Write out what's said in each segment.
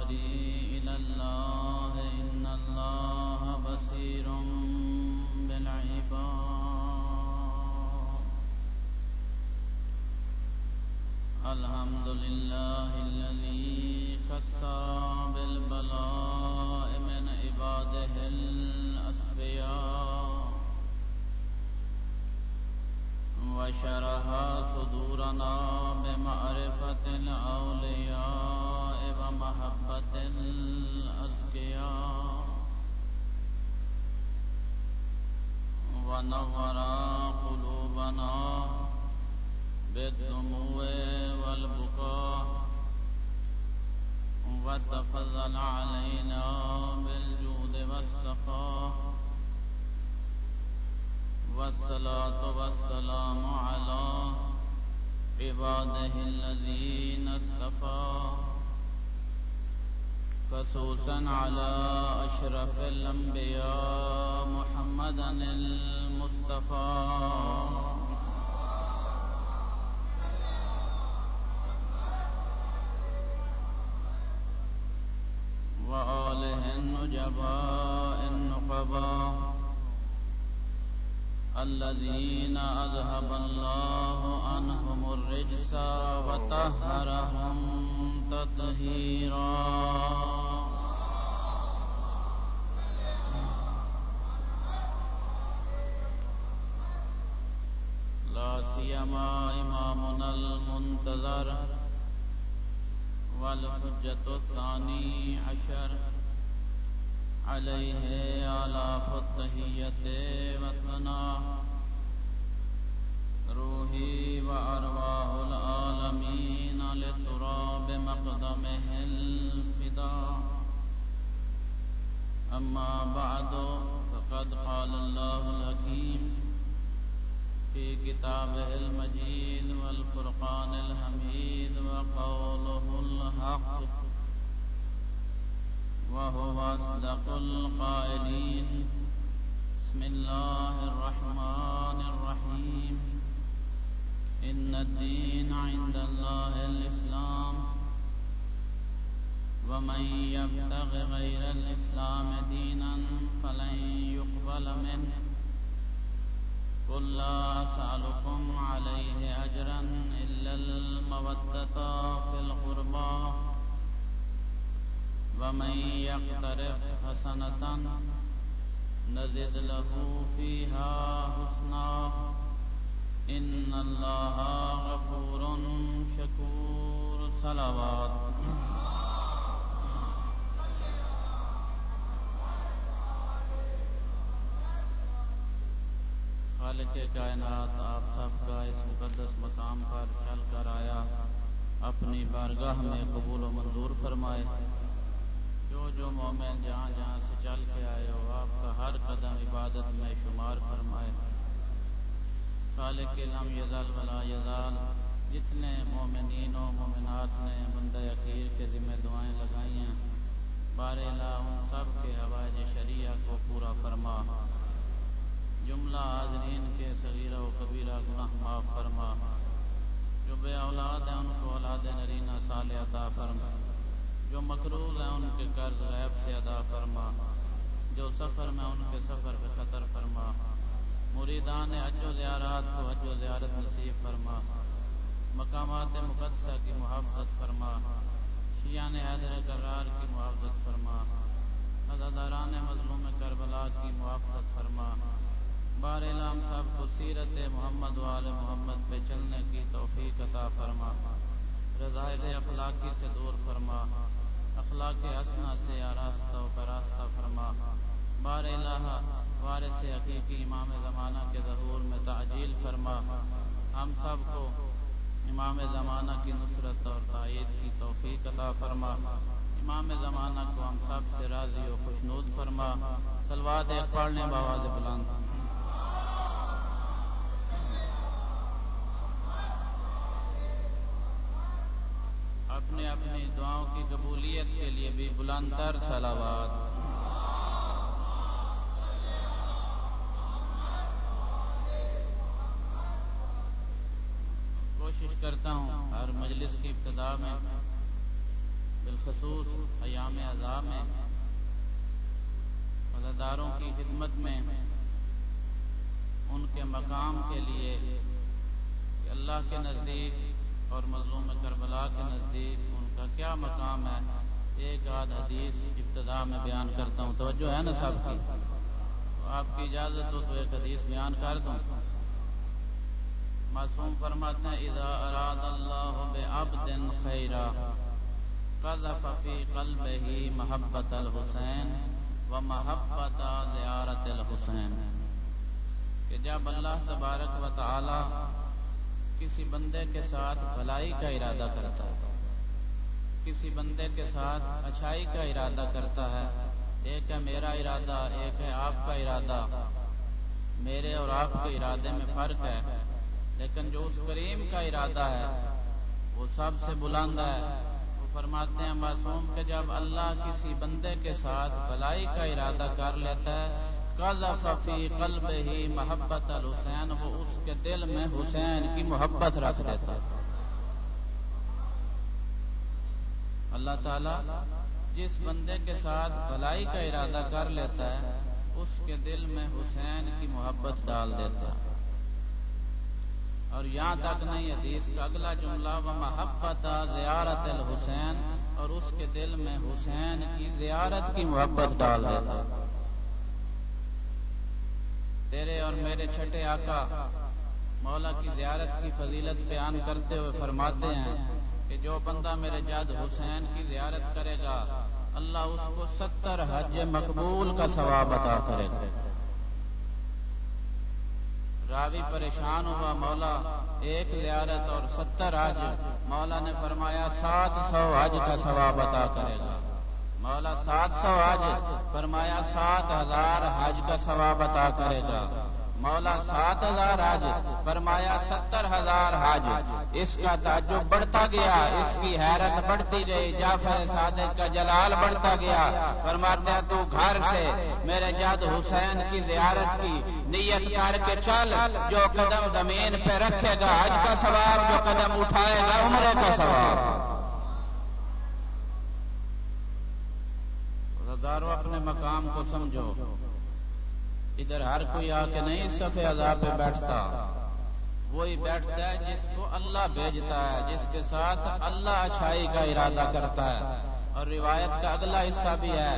أمري إلى الله إن الله بصير بالعباد. الحمد لله الذي خص بالبلاء من عباده الأصفياء وشرح صدورنا بمعرفة الأولياء ومحبة الأزكياء ونور قلوبنا بالدموع والبكاء وتفضل علينا بالجود والسخاء. والصلاة والسلام على عباده الذين اصطفى خصوصا على أشرف الأنبياء محمدا المصطفى وآله النجباء النقباء الذين أذهب الله عنهم الرجس وطهرهم تطهيرا. لا سيما إمامنا المنتظر والحجة الثاني عشر عليه آلاف التحية والثناء روحي وأرواح العالمين لتراب مقدمه الفداء. أما بعد فقد قال الله الحكيم في كتابه المجيد والفرقان الحميد وقوله الحق وهو أصدق القائلين. بسم الله الرحمن الرحيم. إن الدين عند الله الإسلام ومن يبتغ غير الإسلام دينا فلن يقبل منه قل لا أسألكم عليه أجرا إلا المودة في القربى ومن يقترف حسنة نزد له فيها حسنا إن الله غفور شكور. صلوات. خالق کائنات آپ سب کا اس مقدس مقام پر چل کر آیا اپنی بارگاہ میں قبول و منظور فرمائے. جو مومن جہاں جہاں سے چل کے آئے ہو آپ کا ہر قدم عبادت میں شمار فرمائے. خالق لم یزل ولا یزال جتنے مومنین و مومنات نے بندہ اخیر کے ذمہ دعائیں لگائی ہیں بار الہ ان سب کے حوائج شریعہ کو پورا فرما. جملہ حاضرین کے صغیرہ و کبیرہ گناہ معاف فرما. جو بے اولاد ہیں ان کو اولاد نرینہ صالح عطا فرما. جو مقروض ہیں ان کے قرض غیب سے ادا فرما. جو سفر میں ان کے سفر پہ خطر فرما. مریدان حج و زیارات کو حج و زیارت نصیب فرما. مقامات مقدسہ کی محافظت فرما. شیعان حیدر کرار کی محافظت فرما. عزاداران مظلوم کربلا کی محافظت فرما. بار الہم سب کو سیرت محمد و آل محمد پہ چلنے کی توفیق عطا فرما. رذائل اخلاقی سے دور فرما. اخلاق حسنہ سے آراستہ و پراستہ فرما. بار الہ وارث حقیقی امام زمانہ کے ظہور میں تعجیل فرما. ہم سب کو امام زمانہ کی نصرت اور تائید کی توفیق عطا فرما. امام زمانہ کو ہم سب سے راضی و خوشنود فرما. صلوات پڑھنے بآواز بلند. اپنے اپنی دعاؤں کی قبولیت کے لیے بھی بلند تر صلوات. کوشش کرتا ہوں ہر مجلس کی ابتدا میں بالخصوص ایام عزا میں عزاداروں کی خدمت میں ان کے مقام کے لیے کہ اللہ کے نزدیک اور مظلوم کربلا کے نزدیک ان کا کیا مقام ہے، ایک آدھ حدیث ابتدا میں بیان کرتا ہوں۔ توجہ ہے نا صاحب کی؟ تو آپ کی اجازت ہو تو ایک حدیث بیان کر دوں۔ معصوم فرماتے ہیں اذا اراد اللہ بعبد خیرا قذف فی قلبہ محبت الحسین و محبت زیارت الحسین، کہ جب اللہ تبارک و تعالی کسی بندے کے ساتھ بھلائی کا ارادہ کرتا ہے، کسی بندے کے ساتھ اچھائی کا ارادہ کرتا ہے، ایک ہے میرا ارادہ، ایک ہے آپ کا ارادہ، میرے اور آپ کے ارادے میں فرق ہے، لیکن جو اس کریم کا ارادہ ہے وہ سب سے بلند ہے۔ وہ فرماتے ہیں معصوم کہ جب اللہ کسی بندے کے ساتھ بھلائی کا ارادہ کر لیتا ہے، قذف فی قلبہ محبت الحسین، وہ اس کے دل میں حسین کی محبت رکھ دیتا ہے۔ اللہ تعالیٰ جس بندے کے ساتھ بھلائی کا ارادہ کر لیتا ہے اس کے دل میں حسین کی محبت ڈال دیتا ہے۔ اور یہاں تک نہیں، حدیث کا اگلا جملہ وَمَحَبَّتَ زِيَارَةِ الْحُسَيْن، اور اس کے دل میں حسین کی زیارت کی محبت ڈال دیتا ہے۔ تیرے اور میرے چھٹے آقا مولا کی زیارت کی فضیلت بیان کرتے ہوئے فرماتے ہیں کہ جو بندہ میرے جد حسین کی زیارت کرے گا اللہ اس کو 70 حج مقبول کا ثواب عطا کرے گا۔ راوی پریشان ہوا، مولا ایک زیارت اور 70 حج، مولا نے فرمایا 700 حج کا ثواب عطا کرے گا۔ مولا 700 حج، فرمایا 7000 حج کا ثواب عطا کرے گا۔ مولا 7000 حج، فرمایا 70000 حج۔ اس کا تعجب بڑھتا گیا، اس کی حیرت بڑھتی گئی، جعفر صادق کا جلال بڑھتا گیا۔ فرماتے ہیں تو گھر سے میرے جد حسین کی زیارت کی نیت کر کے چل، جو قدم زمین پہ رکھے گا حج کا ثواب، جو قدم اٹھائے گا عمرے کا ثواب۔ عزادارو اپنے مقام کو سمجھو، ادھر ہر کوئی آ کے نہیں صف عزا پہ بیٹھتا، وہی بیٹھتا ہے جس کو اللہ بھیجتا ہے، جس کے ساتھ اللہ اچھائی کا ارادہ کرتا ہے۔ اور روایت کا اگلا حصہ بھی ہے،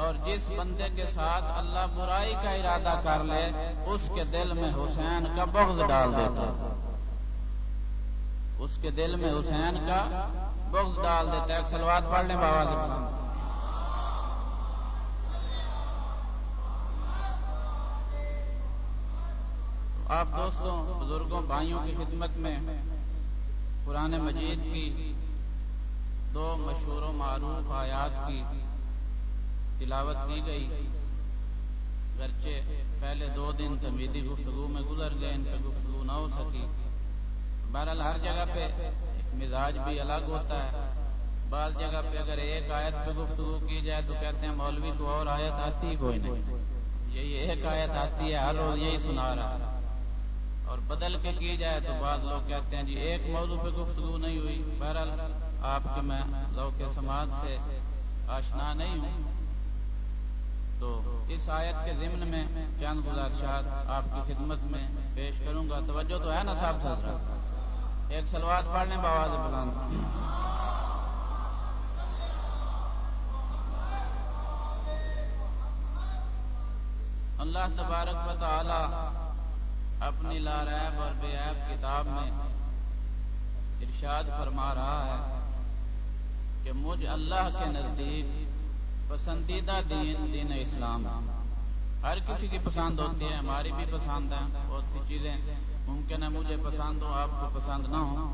اور جس بندے کے ساتھ اللہ برائی کا ارادہ کر لے اس کے دل میں حسین کا بغض ڈال دیتا ہے، اس کے دل میں حسین کا بغض ڈال دیتا ہے۔ ایک صلوات پڑھ لیں بابا سے۔ آپ دوستوں، بزرگوں، بھائیوں کی خدمت میں قرآن مجید کی 2 مشہور و معروف آیات کی تلاوت کی گئی، گرچہ پہلے 2 دن تمہیدی گفتگو میں گزر گئے، ان پہ گفتگو نہ ہو سکی۔ بہرحال ہر جگہ پہ ایک مزاج بھی الگ ہوتا ہے، بعض جگہ پہ اگر ایک آیت پہ گفتگو کی جائے تو کہتے ہیں مولوی کو اور آیت آتی ہی کوئی نہیں، یہی ایک آیت آتی ہے، ہر روز یہی سنا رہا ہے۔ اور بدل کے کی جائے تو بعض لوگ کہتے ہیں جی ایک موضوع پہ گفتگو نہیں ہوئی۔ بہرحال آپ کے میں ذوق سماعت سے آشنا نہیں ہوں، تو اس آیت کے ضمن میں چند گزارشات آپ کی خدمت میں پیش کروں گا۔ توجہ تو ہے نا صاحب حضرات؟ ایک صلوات پڑھ لیں بآواز بلند۔ اللہ تبارک و تعالی اپنی لا ریب اور بے عیب کتاب میں ارشاد فرما رہا ہے کہ مجھ اللہ کے نزدیک پسندیدہ دین دین اسلام ہے۔ ہر کسی کی پسند ہوتی ہے، ہماری بھی پسند ہے، بہت سی چیزیں ممکن ہے مجھے پسند ہو، آپ کو پسند نہ ہو،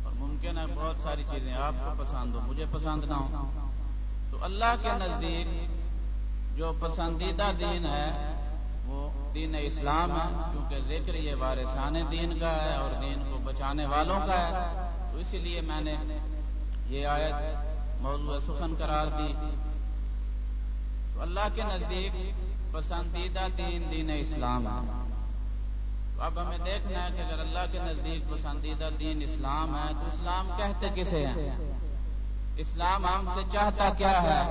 اور ممکن ہے بہت ساری چیزیں آپ کو پسند ہو، مجھے پسند نہ ہو۔ تو اللہ کے نزدیک جو پسندیدہ دین ہے وہ دین اسلام ہے، کیونکہ ذکر یہ وارثان دین کا ہے اور دین کو بچانے والوں کا ہے، تو اسی لیے میں نے یہ آیت موضوع سخن قرار دی۔ تو اللہ کے نزدیک پسندیدہ دین دین اسلام ہے۔ تو اب ہمیں دیکھنا ہے کہ اگر اللہ کے نزدیک پسندیدہ دین اسلام ہے تو اسلام کہتے کسے ہیں؟ اسلام ہم سے چاہتا کیا ہے؟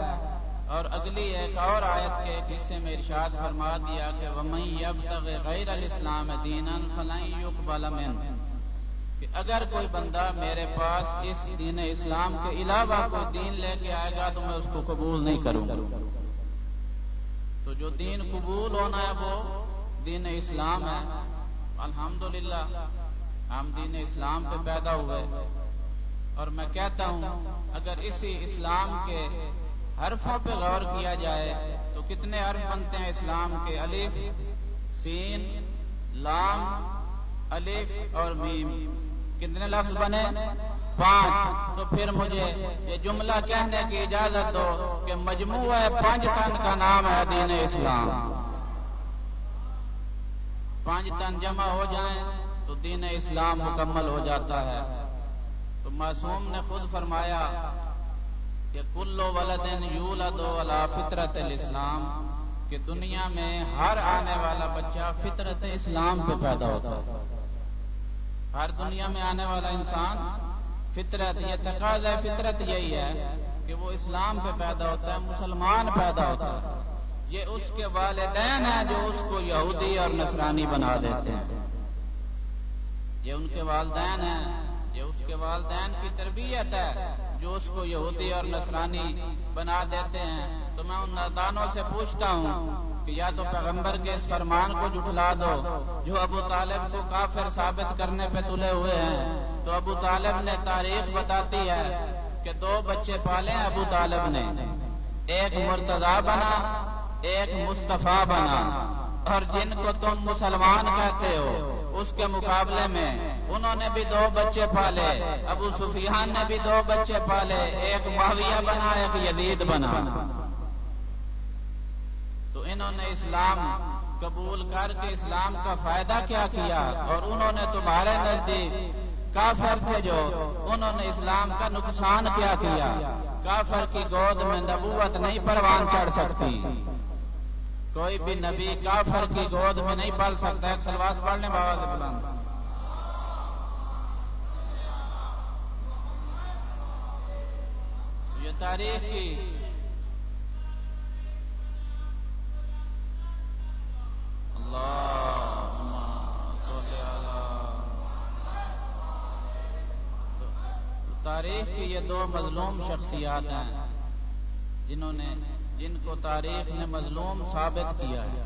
اور اگلی ایک اور آیت کے ایک حصے میں ارشاد فرما دیا کہ وَمَن يَبْتَغِ غَيْرَ الْإِسْلَامِ دِينًا فَلَن يُقْبَلَ مِنْهُ، کہ اگر کوئی بندہ میرے پاس اس دین اسلام کے علاوہ کوئی دین لے کے آئے گا تو میں اس کو قبول نہیں کروں گا۔ تو جو دین قبول ہونا ہے وہ دین اسلام ہے۔ الحمدللہ ہم دین اسلام پہ پیدا ہوئے، اور میں کہتا ہوں اگر اسی اسلام کے حرفوں پہ غور کیا جائے تو کتنے حرف بنتے ہیں اسلام کے؟ الف، سین، لام، الف اور میم، کتنے لفظ بنے؟ 5۔ تو پھر مجھے یہ جملہ کہنے کی اجازت دو کہ مجموعہ 5 تن کا نام ہے دین اسلام۔ 5 تن جمع ہو جائیں تو دین اسلام مکمل ہو جاتا ہے۔ تو معصوم نے خود فرمایا کہ کل ولد یولد علی فطرت الاسلام، کہ دنیا میں ہر آنے والا بچہ فطرت اسلام پہ پیدا ہوتا ہے۔ ہر دنیا میں آنے والا انسان فطرت، یہ تقاضا فطرت یہی ہے کہ وہ اسلام پہ پیدا ہوتا ہے، مسلمان پیدا ہوتا ہے۔ یہ اس کے والدین ہیں جو اس کو یہودی اور نصرانی بنا دیتے ہیں۔ یہ ان کے والدین ہیں، یہ اس کے والدین کی تربیت ہے جو اس کو یہودی اور نصرانی بنا دیتے ہیں۔ تو میں ان نادانوں سے پوچھتا ہوں کہ یا تو پیغمبر کے اس فرمان کو جھٹلا دو جو ابو طالب کو کافر ثابت کرنے پہ تلے ہوئے ہیں۔ تو ابو طالب نے تاریخ بتاتی ہے کہ 2 بچے پالے ہیں ابو طالب نے، ایک مرتضیٰ بنا، ایک مصطفیٰ بنا، اور جن کو تم مسلمان کہتے ہو اس کے مقابلے میں انہوں نے بھی 2 بچے پالے، ابو سفیان نے بھی 2 بچے پالے، ایک معاویہ بنا، ایک یزید بنا۔ تو انہوں نے اسلام قبول کر کے اسلام کا فائدہ کیا کیا؟ اور انہوں نے تمہارے نزدیک کافر تھے جو، انہوں نے اسلام کا نقصان کیا کیا؟ کافر کی گود میں نبوت نہیں پروان چڑھ سکتی، کوئی بھی نبی کافر کی گود میں نہیں پل سکتا۔ ایک صلوات پڑھنے بابا سے بلند۔ یہ تاریخ کی تاریخ کی یہ 2 مظلوم شخصیات ہیں جن کو تاریخ نے مظلوم ثابت کیا ہے۔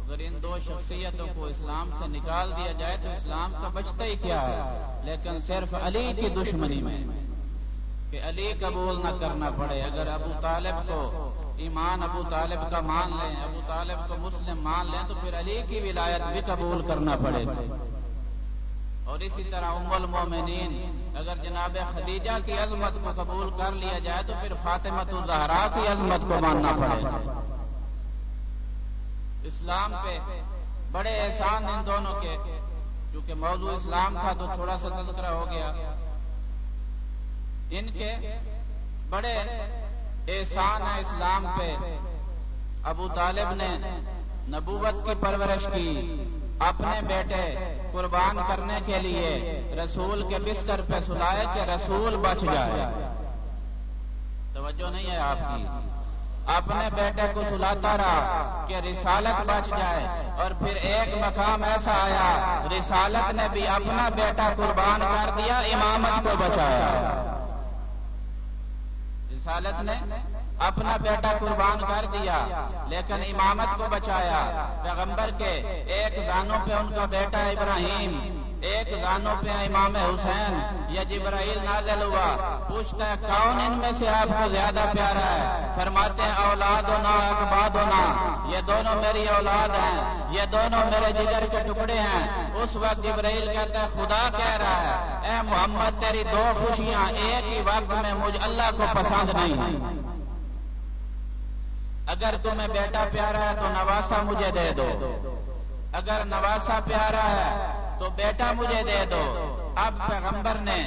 اگر ان 2 شخصیتوں کو اسلام سے نکال دیا جائے تو اسلام کا بچتا ہی کیا ہے؟ لیکن صرف علی کی دشمنی میں، کہ علی قبول نہ کرنا پڑے۔ اگر ابو طالب کو ایمان ابو طالب کا مان لیں، ابو طالب کو مسلم مان لیں، تو پھر علی کی ولایت بھی قبول کرنا پڑے۔ اور اسی طرح ام المومنین اگر جناب خدیجہ کی عظمت کو قبول کر لیا جائے تو پھر فاطمۃ الزہرا کی عظمت کو ماننا پڑے گا۔ اسلام پہ بڑے احسان ان دونوں کے، کیونکہ موضوع اسلام تھا تو تھوڑا سا تذکرہ ہو گیا۔ ان کے بڑے احسان ہے اسلام پہ۔ ابو طالب نے نبوت کی پرورش کی، اپنے بیٹے قربان کرنے کے لیے رسول کے بستر پہ سلائے کہ رسول بچ جائے۔ توجہ نہیں ہے آپ کی؟ اپنے بیٹے کو سلاتا رہا کہ رسالت بچ جائے، اور پھر ایک مقام ایسا آیا رسالت نے بھی اپنا بیٹا قربان کر دیا، امامت کو بچایا۔ رسالت نے اپنا بیٹا قربان کر دیا لیکن امامت کو بچایا۔ پیغمبر کے ایک زانوں پہ ان کا بیٹا ابراہیم، ایک زانوں پہ امام حسین۔ یہ جبرائیل نازل ہوا، پوچھتا ہے کون ان میں سے آپ کو زیادہ پیارا ہے؟ فرماتے ہیں اولادنا اقبادنا، یہ دونوں میری اولاد ہیں، یہ دونوں میرے جگر کے ٹکڑے ہیں۔ اس وقت جبرائیل کہتا ہے خدا کہہ رہا ہے اے محمد تیری 2 خوشیاں ایک ہی وقت میں مجھ اللہ کو پسند نہیں۔ اگر تمہیں بیٹا پیارا ہے تو نواسا مجھے دے دو، اگر نواسا پیارا ہے تو بیٹا مجھے دے دو۔ اب پیغمبر نے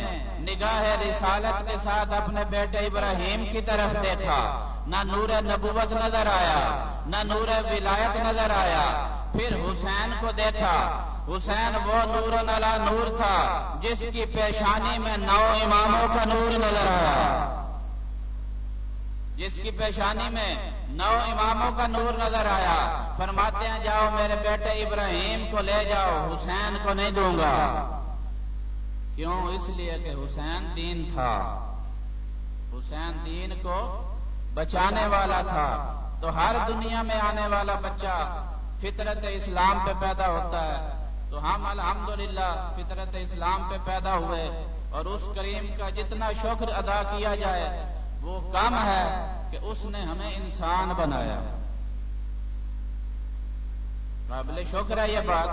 نگاہ رسالت کے ساتھ اپنے بیٹے ابراہیم کی طرف دیکھا، نہ نور نبوت نظر آیا، نہ نور ولایت نظر آیا۔ پھر حسین کو دیکھا حسین وہ نور علی نور تھا جس کی پیشانی میں 9 اماموں کا نور نظر آیا، جس کی پیشانی میں 9 اماموں کا نور نظر آیا۔ فرماتے ہیں جاؤ میرے بیٹے ابراہیم کو لے جاؤ، حسین کو نہیں دوں گا۔ کیوں؟ اس لیے کہ حسین دین تھا، حسین دین کو بچانے والا تھا۔ تو ہر دنیا میں آنے والا بچہ فطرت اسلام پہ پیدا ہوتا ہے، تو ہم الحمدللہ فطرت اسلام پہ پیدا ہوئے، اور اس کریم کا جتنا شکر ادا کیا جائے وہ کم ہے کہ اس نے ہمیں انسان بنایا۔ قابل شکر ہے یہ بات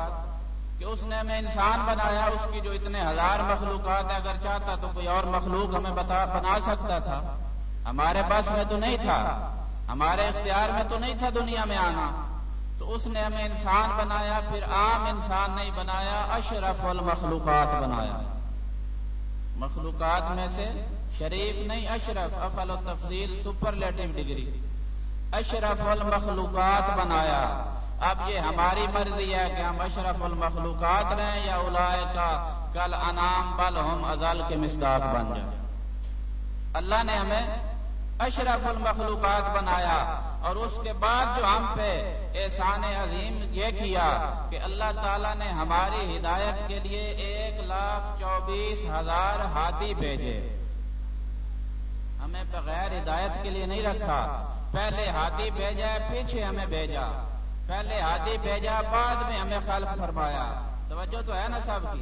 کہ اس نے ہمیں انسان بنایا۔ اس کی جو اتنے ہزار مخلوقات ہے، اگر چاہتا تو کوئی اور مخلوق ہمیں بنا سکتا تھا، ہمارے بس میں تو نہیں تھا، ہمارے اختیار میں تو نہیں تھا دنیا میں آنا۔ تو اس نے ہمیں انسان بنایا، پھر عام انسان نہیں بنایا، اشرف المخلوقات بنایا۔ مخلوقات میں سے شریف نہیں، اشرف، افعل التفضیل سپرلیٹو ڈگری، اشرف المخلوقات بنایا۔ اب یہ ہماری مرضی ہے کہ ہم اشرف المخلوقات رہیں یا اولئک کالانعام بل ہم اضل کے مصداق بن جائیں۔ اللہ نے ہمیں اشرف المخلوقات بنایا، اور اس کے بعد جو ہم پہ احسان عظیم یہ کیا کہ اللہ تعالیٰ نے ہماری ہدایت کے لیے 1,24,000 ہادی بھیجے۔ ہمیں بغیر ہدایت کے لیے نہیں رکھا، پہلے ہادی بھیجا، پیچھے ہمیں بھیجا، پہلے ہادی بھیجا، بعد میں ہمیں خلق فرمایا۔ توجہ تو ہے نا سب کی؟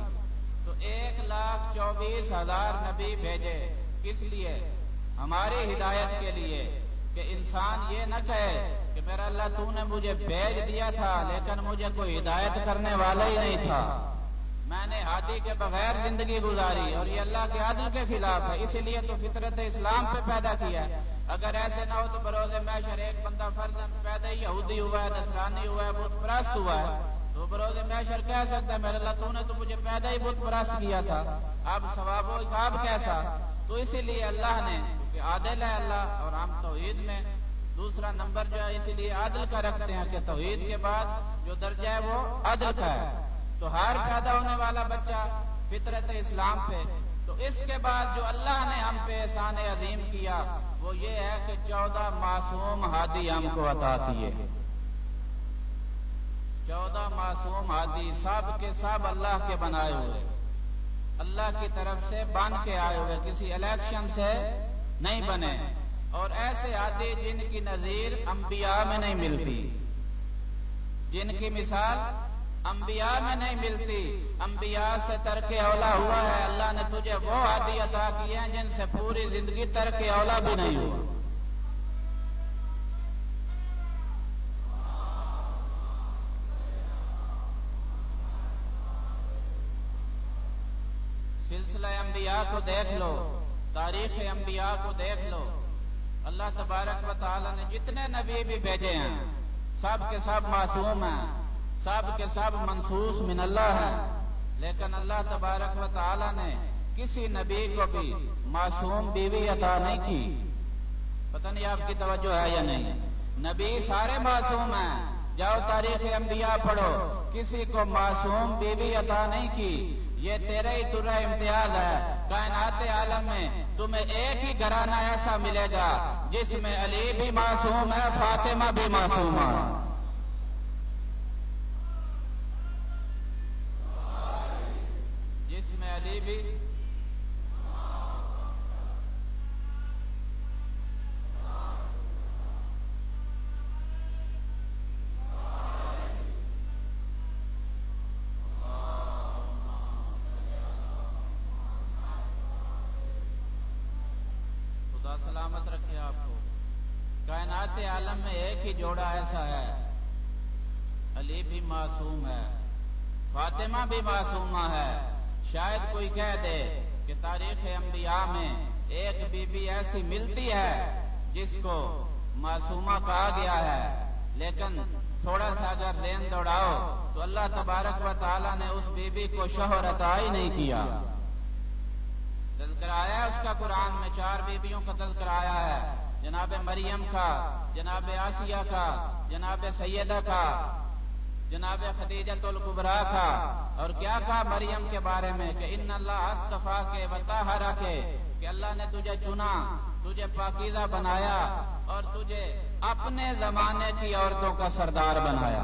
تو 1,24,000 نبی بھیجے، کس لیے؟ ہماری ہدایت کے لیے، کہ انسان یہ نہ کہے کہ میرا اللہ تو نے مجھے بھیج دیا تھا لیکن مجھے کوئی ہدایت کرنے والا ہی نہیں تھا، میں نے ہادی کے بغیر زندگی گزاری، اور یہ اللہ کے عدل کے خلاف ہے۔ اسی لیے تو فطرت اسلام پہ پیدا کیا ہے۔ اگر ایسے نہ ہو تو بروز محشر ایک بندہ فرضاً پیدا ہی یہودی ہوا ہے، نصرانی ہوا ہے، بت پرست ہوا ہے، تو بروز محشر کہہ سکتا ہے میرے اللہ تو نے تو مجھے پیدا ہی بت پرست کیا تھا، اب ثواب و عقاب کیسا؟ تو اسی لیے اللہ نے، کہ عادل ہے اللہ، اور ہم توحید میں دوسرا نمبر جو ہے اسی لیے عادل کا رکھتے ہیں کہ توحید کے بعد جو درجہ ہے وہ عدل کا ہے۔ تو ہر پیدا ہونے والا بچہ فطرت اسلام پہ، تو اس کے بعد جو اللہ نے ہم پہ احسان عظیم کیا وہ یہ ہے کہ 14 معصوم ہادی ہم کو عطا کیے۔ 14 معصوم ہادی، سب کے سب اللہ کے بنائے ہوئے، اللہ کی طرف سے بن کے آئے ہوئے، کسی الیکشن سے نہیں بنے، اور ایسے ہادی جن کی نظیر انبیاء میں نہیں ملتی، جن کی مثال انبیاء میں نہیں ملتی۔ انبیاء سے ترک اولا ہوا ہے، اللہ نے تجھے وہ ہادی عطا کیے ہیں جن سے پوری زندگی ترک اولا بھی نہیں ہوا۔ سلسلہ انبیاء کو دیکھ لو، تاریخ انبیاء کو دیکھ لو، اللہ تبارک و تعالی نے جتنے نبی بھی بھیجے ہیں سب کے سب معصوم ہیں، سب کے سب منصوص من اللہ ہیں، لیکن اللہ تبارک و تعالی نے کسی نبی کو بھی معصوم بیوی عطا نہیں کی۔ پتہ نہیں آپ کی توجہ ہے یا نہیں؟ نبی سارے معصوم ہیں، جاؤ تاریخ انبیاء پڑھو، کسی کو معصوم بیوی عطا نہیں کی۔ یہ تیرا ہی ترا امتیاز ہے، کائنات عالم میں تمہیں ایک ہی گھرانہ ایسا ملے گا جس میں علی بھی معصوم ہے، فاطمہ بھی معصوم ہے۔ جس میں علی بھی سلامت رکھے آپ کو۔ کائنات عالم میں ایک ہی جوڑا ایسا ہے، علی بھی معصوم ہے، فاطمہ بھی معصومہ ہے۔ شاید کوئی کہہ دے کہ تاریخ انبیاء میں ایک بی بی ایسی ملتی ہے جس کو معصومہ کہا گیا ہے، لیکن تھوڑا سا اگر ذہن دوڑاؤ تو اللہ تبارک و تعالی نے اس بی بی کو شوہر عطا ہی نہیں کیا۔ تذکرہ آیا ہے اس کا قرآن میں، 4 بیویوں کا تذکرہ آیا ہے، جناب مریم کا، جناب آسیہ کا، جناب سیدہ کا، جناب خدیجۃ الکبریٰ کا، اور کیا کہا مریم کے بارے میں کہ ان اللہ اصطفاک وطہرک، کہ اللہ نے تجھے چنا، تجھے پاکیزہ بنایا اور تجھے اپنے زمانے کی عورتوں کا سردار بنایا۔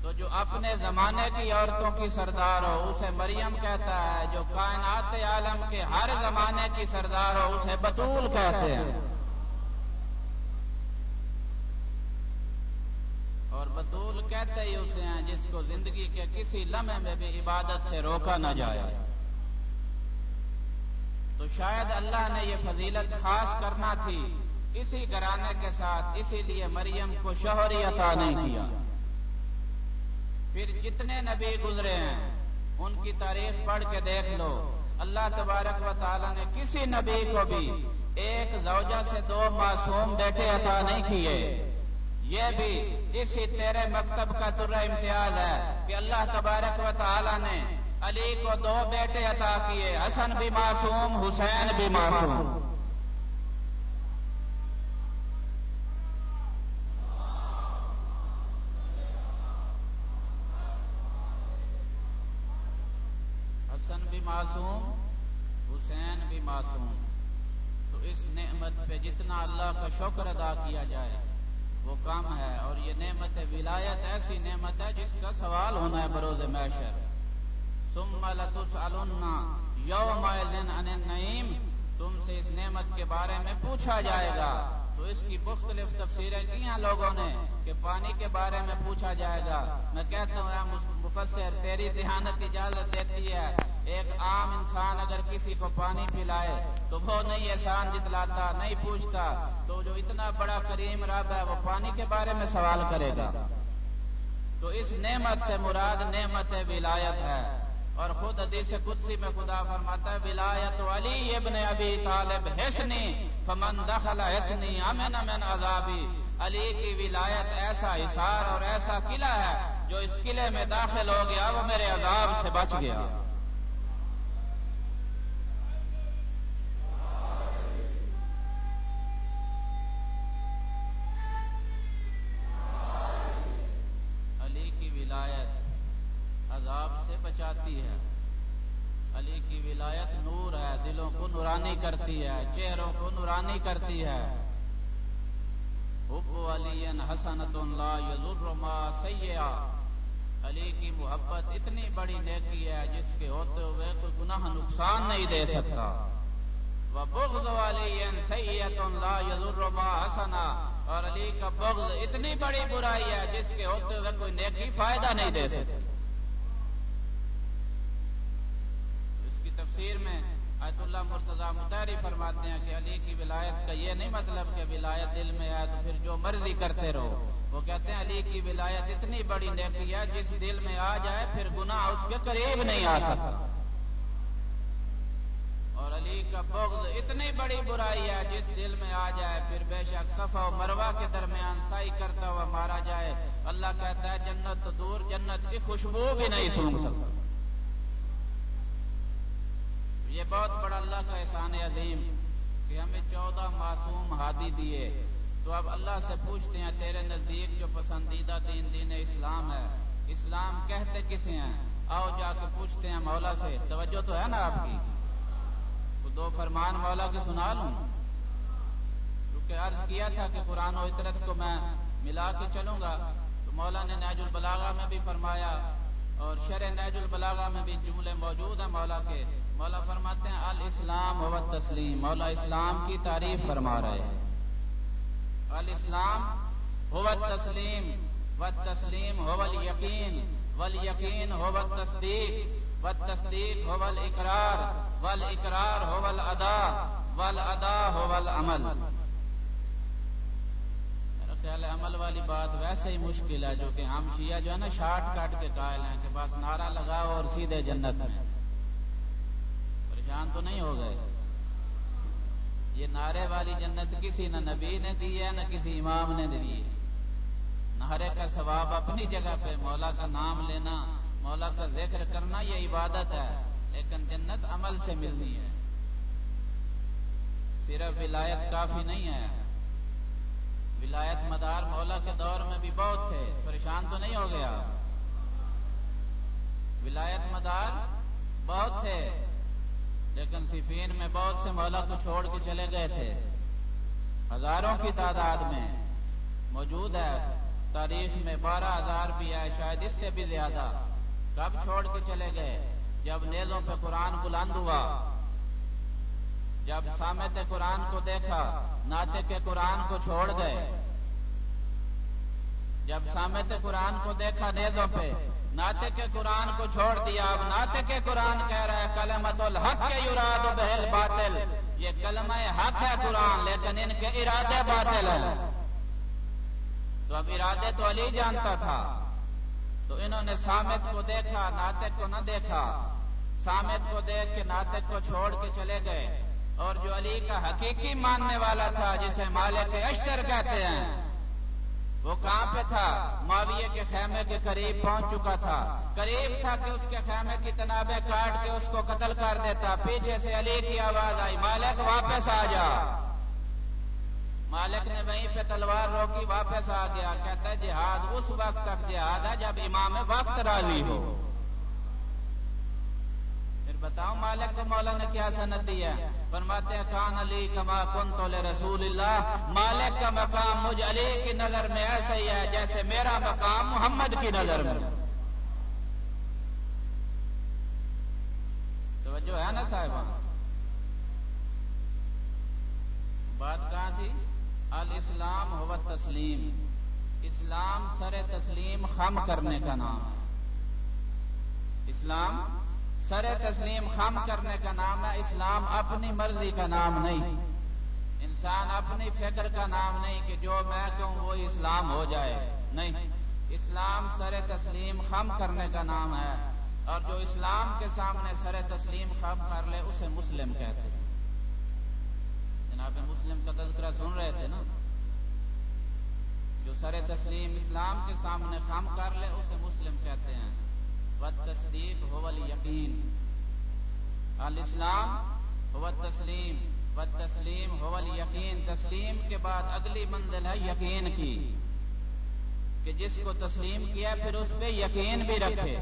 تو جو اپنے زمانے کی عورتوں کی سردار ہو اسے مریم کہتا ہے، جو کائنات عالم کے ہر زمانے کی سردار ہو اسے بتول کہتے ہیں۔ اور بتول کہتے ہی اسے ہیں جس کو زندگی کے کسی لمحے میں بھی عبادت سے روکا نہ جائے۔ تو شاید اللہ نے یہ فضیلت خاص کرنا تھی اسی گھرانے کے ساتھ، اسی لیے مریم کو شوہر عطا نہیں کیا۔ پھر جتنے نبی گزرے ہیں ان کی تاریخ پڑھ کے دیکھ لو، اللہ تبارک و تعالی نے کسی نبی کو بھی ایک زوجہ سے 2 معصوم بیٹے عطا نہیں کیے۔ یہ بھی اسی تیرے مکتب کا ترہ امتیاز ہے کہ اللہ تبارک و تعالی نے علی کو 2 بیٹے عطا کیے، حسن بھی معصوم، حسین بھی معصوم۔ حسن بھی معصوم، حسین بھی معصوم۔ تو اس نعمت پہ جتنا اللہ کا شکر ادا کیا جائے وہ کم ہے، اور یہ نعمت ولایت ایسی نعمت ہے جس کا سوال ہونا ہے بروز محشر۔ ثم لتسألن یومئذ عن النعیم، تم سے اس نعمت کے بارے میں پوچھا جائے گا۔ تو اس کی مختلف تفسیریں کی ہیں لوگوں نے کہ پانی کے بارے میں پوچھا جائے گا۔ میں کہتا ہوں اے مفسر، تیری ذہانت اجازت دیتی ہے، ایک عام انسان اگر کسی کو پانی پلائے تو وہ نہیں احسان جتلاتا، نہیں پوچھتا، تو جو اتنا بڑا کریم رب ہے وہ پانی کے بارے میں سوال کرے گا۔ تو اس نعمت سے مراد نعمت ولایت ہے، اور خود حدیث قدسی میں خدا فرماتا ہے ولایت علی ابن ابی طالب حصنی فمن دخل حصنی امن من عذابی۔ علی کی ولایت ایسا حصار اور ایسا قلعہ ہے جو اس قلعے میں داخل ہو گیا وہ میرے عذاب سے بچ گیا۔ علی کی ولایت عذاب سے بچاتی ہے، علی کی ولایت نور ہے، دلوں کو نورانی کرتی ہے، چہروں کو نورانی کرتی ہے۔ حب علی حسنۃ لا یضر ما سیئا، علی کی محبت اتنی بڑی نیکی ہے جس کے ہوتے ہوئے کوئی گناہ نقصان نہیں دے سکتا۔ وبغض علی سیئۃ لا یضر ما حسنا، اور علی کا بغض اتنی بڑی برائی ہے جس کے ہوتے ہوئے کوئی نیکی فائدہ نہیں دے سکتی۔ اس کی تفسیر میں آیت اللہ مرتضیٰ مطہری فرماتے ہیں کہ علی کی ولایت کا یہ نہیں مطلب کہ ولایت دل میں ہے تو پھر جو مرضی کرتے رہو۔ وہ کہتے ہیں علی کی ولایت اتنی بڑی نیکی ہے جس دل میں آ جائے پھر گناہ اس کے قریب نہیں آ سکتا، اور علی کا بغض اتنی بڑی برائی ہے جس دل میں آ جائے پھر بے شک صفا و مروہ کے درمیان سعی کرتا ہوا مارا جائے، اللہ کہتا ہے جنت تو دور، جنت کی خوشبو بھی نہیں سونگھ سکتا۔ یہ بہت بڑا اللہ کا احسان عظیم کہ ہمیں 14 معصوم ہادی دیے۔ تو اب اللہ سے پوچھتے ہیں تیرے نزدیک جو پسندیدہ دین اسلام ہے، اسلام کہتے کسے ہیں؟ آؤ جا کے پوچھتے ہیں مولا سے۔ توجہ تو ہے نا آپ کی؟ تو 2 فرمان مولا کے سنا لوں، کیونکہ عرض کیا تھا کہ قرآن و عطرت کو میں ملا کے چلوں گا، تو مولا نے نہج البلاغہ میں بھی فرمایا اور شرح نہج البلاغہ میں بھی جملے موجود ہیں مولا کے۔ مولا فرماتے ہیں الاسلام و التسلیم، مولا اسلام کی تعریف فرما رہے ہیں۔ الاسلام هو التسلیم والتسلیم هو الیقین والیقین هو التصدیق والتصدیق هو الاقرار والاقرار هو الاداء والاداء هو العمل۔ میرا خیال ہے عمل والی بات ویسے ہی مشکل ہے جو کہ ہم شیعہ جو ہے نا شارٹ کٹ کے قائل ہیں کہ بس نعرہ لگاؤ اور سیدھے جنت میں۔ پریشان تو نہیں ہو گئے؟ یہ نعرے والی جنت کسی نہ نبی نے دی ہے نہ کسی امام نے دی ہے۔ نعرے کا ثواب اپنی جگہ پہ، مولا کا نام لینا، مولا کا ذکر کرنا یہ عبادت ہے، لیکن جنت عمل سے ملنی ہے۔ صرف ولایت کافی نہیں ہے، ولایت مدار مدار مولا کے دور میں بھی بہت تھے، پریشان تو نہیں ہو گیا؟ ولایت مدار بہت تھے، لیکن صفین میں بہت سے مولا کو چھوڑ کے چلے گئے تھے، ہزاروں کی تعداد میں موجود ہے، تاریخ میں 12,000 بھی ہے، شاید اس سے بھی زیادہ۔ کب چھوڑ کے چلے گئے؟ جب نیزوں پہ قرآن بلند ہوا، جب سامت قرآن کو دیکھا، ناطق قرآن کو چھوڑ گئے۔ جب سامت قرآن کو دیکھا نیزوں پہ، ناطق قرآن کو چھوڑ دیا۔ اب ناطق قرآن کہہ رہا ہے کلمۃ الحق یراد بہ الباطل، یہ کلمہ حق ہے قرآن، لیکن ان کے ارادے باطل ہیں۔ تو اب ارادے تو علی جانتا تھا، تو انہوں نے سامت کو دیکھا، ناطق کو نہ دیکھا، سامت کو دیکھ کے ناطق کو چھوڑ کے چلے گئے۔ اور جو علی کا حقیقی ماننے والا تھا، جسے مالک اشتر کہتے ہیں، وہ کہاں پہ تھا؟ معاویہ کے خیمے کے قریب پہنچ چکا تھا، قریب تھا کہ اس کے خیمے کی تنابیں کاٹ کے اس کو قتل کر دیتا۔ پیچھے سے علی کی آواز آئی، مالک واپس آ جا۔ مالک نے وہیں پہ تلوار روکی، واپس آ گیا۔ کہتا ہے جہاد اس وقت تک جہاد ہے جب امام وقت راضی ہو۔ پھر بتاؤ مالک کو مولا نے کیا سند دی ہے؟ فرماتے ہیں کان علی کما کنت لرسول اللہ، مالک کا مقام مجھ علی کی نظر میں ایسا ہی ہے جیسے میرا مقام محمد کی نظر میں۔ توجہ ہے نا صاحبان؟ بات کہاں تھی؟ الاسلام ہو تسلیم، اسلام سر تسلیم خم کرنے کا نام ہے۔ اسلام سر تسلیم خم کرنے کا نام ہے۔ اسلام اپنی مرضی کا نام نہیں، انسان اپنی فکر کا نام نہیں کہ جو میں کہوں وہ اسلام ہو جائے، نہیں، اسلام سر تسلیم خم کرنے کا نام ہے۔ اور جو اسلام کے سامنے سر تسلیم خم کر لے اسے مسلم کہتے ہیں۔ جناب مسلم کا تذکرہ سن رہے تھے نا؟ جو سر تسلیم اسلام کے سامنے خم کر لے اسے مسلم کہتے ہیں۔ والتصدیق هو الیقین، الاسلام هو التسلیم، والتسلیم هو الیقین۔ تسلیم کے بعد اگلی منزل ہے یقین کی، کہ جس کو تسلیم کیا پھر اس پہ یقین بھی رکھے،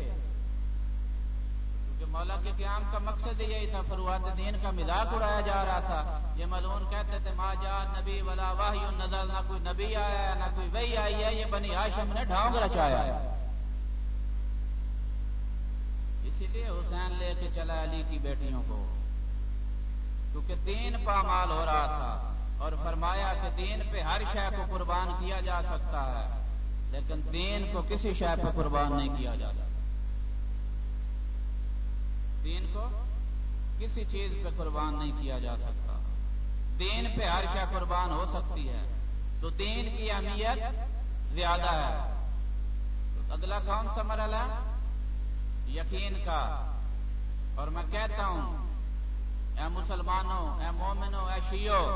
کیونکہ مولا کے قیام کا مقصد یہی تھا۔ فروعات دین کا مذاق اڑایا جا رہا تھا۔ یہ ملعون کہتے تھے ما جاء نبی ولا وحی نزل، نہ کوئی نبی آیا ہے نہ کوئی وحی آئی ہے، یہ بنی ہاشم نے ڈھونگ رچایا ہے۔ اسی لیے حسین لے کے چلا علی کی بیٹیوں کو، کیونکہ دین پامال ہو رہا تھا، اور فرمایا کہ دین پہ ہر شے کو قربان کیا جا سکتا ہے، لیکن دین کو کسی شے پہ قربان نہیں کیا جا سکتا۔ دین کو کسی چیز پہ قربان نہیں کیا جا سکتا، دین پہ ہر شے قربان ہو سکتی ہے، تو دین کی اہمیت زیادہ ہے۔ تو اگلا کون سا مرحلہ ہے؟ یقین کا۔ اور میں کہتا ہوں اے مسلمانوں، اے مومنوں، اے شیعوں،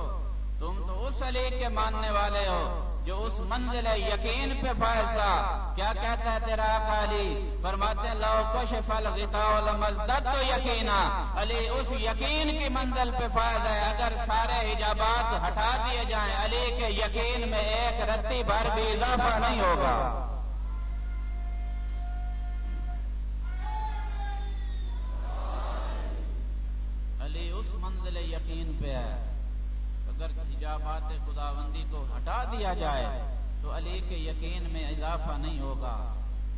تم تو اس علی کے ماننے والے ہو جو اس منزل یقین پہ فائز تھا۔ کیا کہتا ہے تیرا آقا علی؟ فرماتے ہیں لو کشف الغطاء لمزددت یقینا، علی اس یقین کی منزل پہ فائز ہے، اگر سارے حجابات ہٹا دیے جائیں علی کے یقین میں ایک رتی بھر بھی اضافہ نہیں ہوگا۔ علی اس منزل یقین پہ ہے، اگر حجابات خداوندی کو ہٹا دیا جائے تو علی کے یقین میں اضافہ نہیں ہوگا۔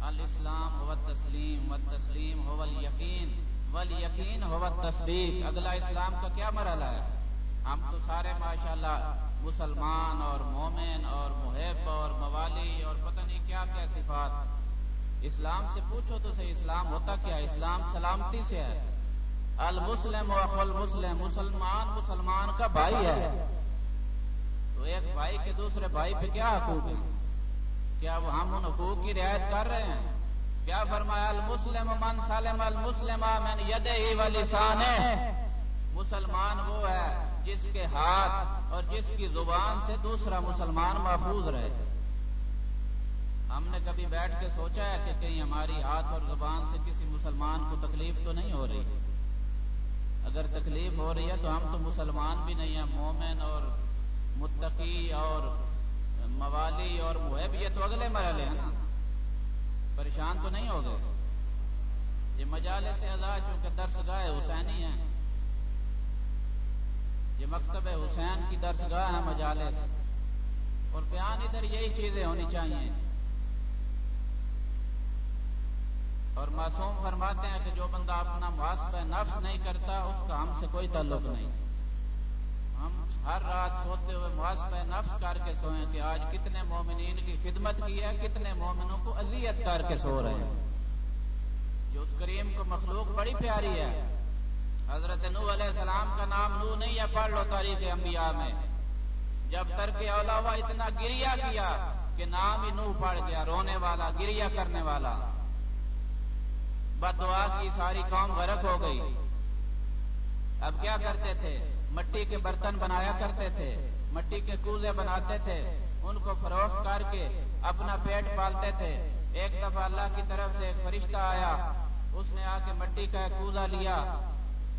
الاسلام هو التسلیم، والتسلیم هو الیقین، والیقین هو التصدیق۔ اگلا اسلام کا کیا مرحلہ ہے؟ ہم تو سارے ماشاءاللہ مسلمان اور مومن اور محب اور موالی اور پتہ نہیں کیا کیا صفات۔ اسلام سے پوچھو تو صحیح اسلام ہوتا کیا ہے؟ اسلام سلامتی سے ہے۔ المسلم اخو المسلم، مسلمان مسلمان کا بھائی ہے، تو ایک بھائی کے دوسرے بھائی پہ کیا حقوق ہیں؟ کیا وہ ہم ان حقوق کی رعایت کر رہے ہیں؟ کیا فرمایا المسلم من سلم المسلم من یدہ ولسانہ، مسلمان وہ ہے جس کے ہاتھ اور جس کی زبان سے دوسرا مسلمان محفوظ رہے۔ ہم نے کبھی بیٹھ کے سوچا ہے کہ کہیں ہماری ہاتھ اور زبان سے کسی مسلمان کو تکلیف تو نہیں ہو رہی؟ اگر تکلیف ہو رہی ہے تو ہم تو مسلمان بھی نہیں ہیں، مومن اور متقی اور موالی اور محب یہ تو اگلے مرحلے ہیں نا، پریشان تو نہیں ہو گئے. یہ مجالس اعزاز چونکہ درسگاہ حسینی ہیں، یہ مکتب حسین کی درسگاہ ہے مجالس، اور بیان ادھر یہی چیزیں ہونی چاہیے. اور معصوم فرماتے ہیں کہ جو بندہ اپنا محاسبہ نفس نہیں کرتا اس کا ہم سے کوئی تعلق نہیں. ہم ہر رات سوتے ہوئے محاسبہ نفس کر کے سوئیں کہ آج کتنے مومنین کی خدمت کی ہے، کتنے مومنوں کو اذیت کر کے سو رہے ہیں. جو اس کریم کو مخلوق بڑی پیاری ہے. حضرت نوح علیہ السلام کا نام نوح نہیں ہے، پڑھ لو تاریخ انبیاء میں. جب ترک اولا ہوا اتنا گریہ کیا کہ نام ہی نوح پڑ گیا، رونے والا، گریہ کرنے والا. بد دعا کی ساری قوم غرق ہو گئی. اب کیا کرتے تھے؟ مٹی کے برتن بنایا کرتے تھے، مٹی کے کوزے بناتے تھے، ان کو فروخت کر کے اپنا پیٹ پالتے تھے. ایک دفعہ اللہ کی طرف سے ایک فرشتہ آیا، اس نے آ کے مٹی کا ایک کوزہ لیا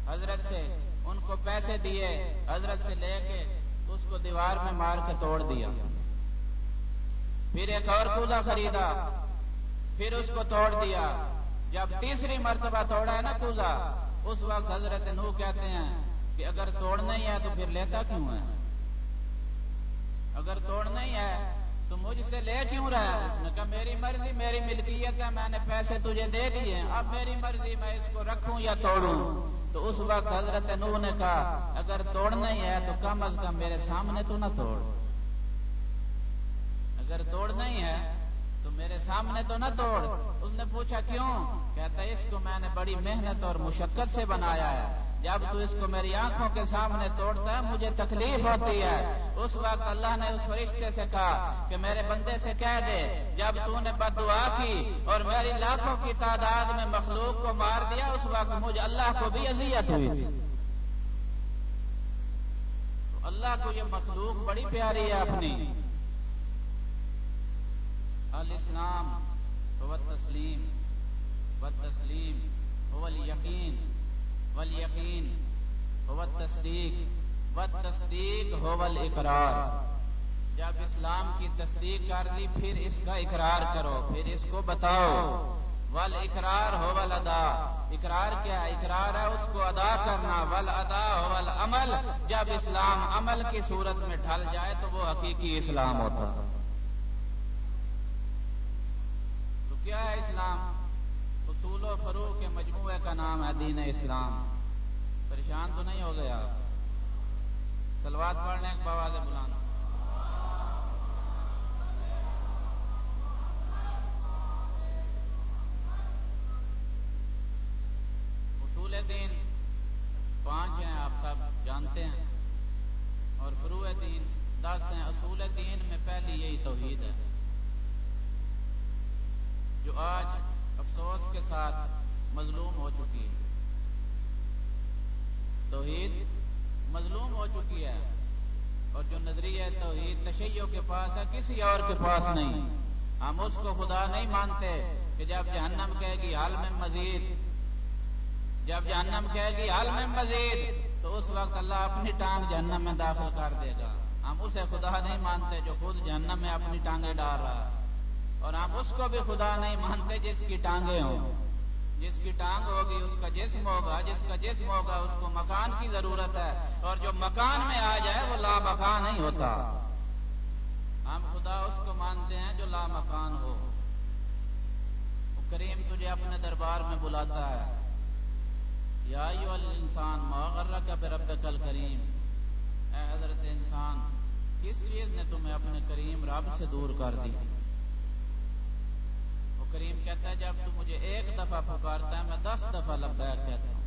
حضرت سے، ان کو پیسے دیے، حضرت سے لے کے اس کو دیوار میں مار کے توڑ دیا. پھر ایک اور کوزہ خریدا، پھر اس کو توڑ دیا. جب تیسری مرتبہ توڑا ہے نا کوزہ، اس وقت حضرت نوح کہتے ہیں کہ اگر توڑنا ہی ہے تو پھر لیتا کیوں ہے؟ اگر توڑنا ہی ہے تو مجھ سے لے کیوں رہا ہے؟ اس نے کہا میری مرضی، میری ملکیت ہے، میں نے پیسے تجھے دے دیے، اب میری مرضی میں اس کو رکھوں یا توڑوں. تو اس وقت حضرت نوح نے کہا اگر توڑنا ہی ہے تو کم از کم میرے سامنے تو نہ توڑ. اگر توڑنا ہی ہے تو میرے سامنے تو نہ توڑ. اس نے پوچھا کیوں؟ کہتا ہے اس کو میں نے بڑی محنت اور مشقت سے بنایا ہے، جب تو اس کو میری آنکھوں کے سامنے توڑتا ہے مجھے تکلیف ہوتی ہے. اس وقت اللہ نے اس فرشتے سے کہا کہ میرے بندے سے کہہ دے جب تو نے بد دعا کی اور میری لاکھوں کی تعداد میں مخلوق کو مار دیا، اس وقت مجھے اللہ کو بھی اذیت ہوئی تھی. تو اللہ کو یہ مخلوق بڑی پیاری ہے اپنی. الاسلام هو التسلیم والتسلیم هو اليقین والیقین هو التصدیق والتصدیق هو الاقرار. جب اسلام کی تصدیق کر دی پھر اس کا اقرار کرو، پھر اس کو بتاؤ. والاقرار هو الادا. اقرار کیا ہے؟ اقرار ہے اس کو ادا کرنا. والادا هو العمل. جب اسلام عمل کی صورت میں ڈھل جائے تو وہ حقیقی اسلام ہوتا ہے. کیا ہے اسلام؟ اصول و فروع کے مجموعے کا نام ہے دین اسلام. پریشان تو نہیں ہو گیا؟ صلوات پڑھنے کے بواز بلانا. اصول دین 5 ہیں، آپ سب جانتے ہیں، اور فروع دین 10 ہیں. اصول دین میں پہلی یہی توحید ہے، جو آج افسوس کے ساتھ مظلوم ہو چکی ہے. توحید مظلوم ہو چکی ہے، اور جو نظریہ توحید تشیع کے پاس ہے کسی اور کے پاس نہیں. ہم اس کو خدا نہیں مانتے کہ جب جہنم کہے گی حل میں مزید، جب جہنم کہے گی حل میں مزید تو اس وقت اللہ اپنی ٹانگ جہنم میں داخل کر دے گا. ہم اسے خدا نہیں مانتے جو خود جہنم میں اپنی ٹانگیں ڈال رہا ہے. اور ہم اس کو بھی خدا نہیں مانتے جس کی ٹانگیں ہوں. جس کی ٹانگ ہوگی اس کا جسم ہوگا، جس کا جسم ہوگا اس کو مکان کی ضرورت ہے، اور جو مکان میں آ جائے وہ لا مکان نہیں ہوتا. ہم خدا اس کو مانتے ہیں جو لا مکان ہو. وہ کریم تجھے اپنے دربار میں بلاتا ہے. یا ایھا الانسان ما غرک بربک الکریم. اے حضرت انسان، کس چیز نے تمہیں اپنے کریم رب سے دور کر دی؟ کریم کہتا ہے جب تو مجھے ایک دفعہ پکارتا ہے میں 10 دفعہ لبیک کہتا ہوں.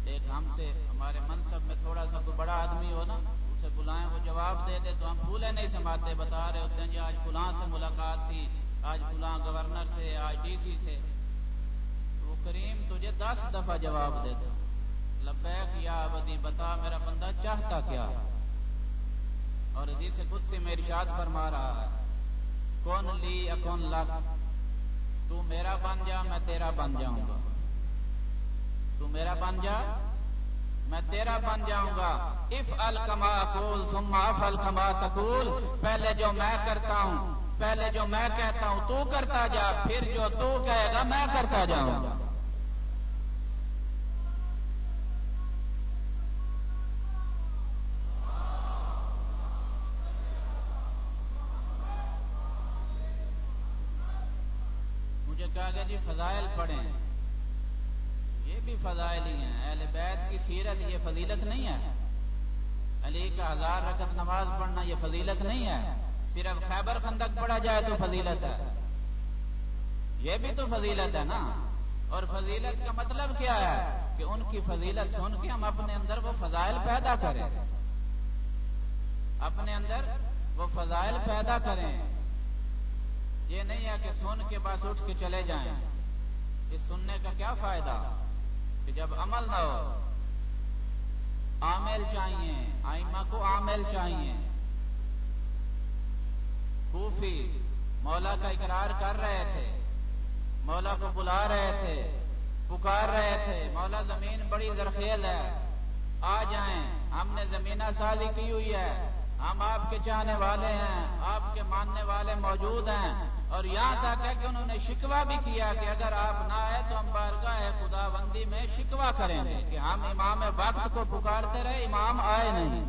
ایک ہم سے ہمارے منصب میں تھوڑا سا کوئی بڑا آدمی ہو نا، اسے بلائیں وہ جواب دے دے تو ہم پھولے نہیں سماتے، بتا رہے ہوتے ہیں جی آج فلاں سے ملاقات تھی، آج فلاں گورنر سے، آج ڈی سی سے. تو وہ کریم تجھے 10 دفعہ جواب دیتا، لبیک یا عبدی، بتا میرا بندہ چاہتا کیا. اور حدیث قدسی میں ارشاد فرما رہا ہے کون لی اکون لک. تو میرا بن جا میں تیرا بن جاؤں گا. تو میرا بن جا میں تیرا بن جاؤں گا. افعل کما اقول ثم افعل کما تقول. پہلے جو میں کرتا ہوں، پہلے جو میں کہتا ہوں تو کرتا جا، پھر جو تو کہے گا میں کرتا جاؤں گا. مجھے کہا گیا جی فضائل پڑھیں، یہ بھی فضائل ہی ہیں. اہل بیت کی سیرت یہ فضیلت نہیں ہے؟ علی کا 1000 رکعت نماز پڑھنا یہ فضیلت نہیں ہے؟ صرف خیبر خندق پڑھا جائے تو فضیلت ہے؟ یہ بھی تو فضیلت ہے نا. اور فضیلت کا مطلب کیا ہے؟ کہ ان کی فضیلت سن کے ہم اپنے اندر وہ فضائل پیدا کریں، اپنے اندر وہ فضائل پیدا کریں. یہ نہیں ہے کہ سن کے بس اٹھ کے چلے جائیں. اس سننے کا کیا فائدہ کہ جب عمل نہ ہو. عامل چاہیے، ائمہ کو عامل چاہیے. کوفی مولا کا اقرار کر رہے تھے، مولا کو بلا رہے تھے، پکار رہے تھے، مولا زمین بڑی زرخیز ہے، آ جائیں، ہم نے زمینہ سازی کی ہوئی ہے، ہم آپ کے چاہنے والے ہیں، آپ کے ماننے والے موجود ہیں. اور یہاں تک ہے کہ انہوں نے شکوہ بھی کیا کہ اگر آپ نہ آئے تو ہم بارگاہ خداوندی میں شکوہ کریں گے کہ ہم امام وقت کو پکارتے رہے، امام آئے نہیں.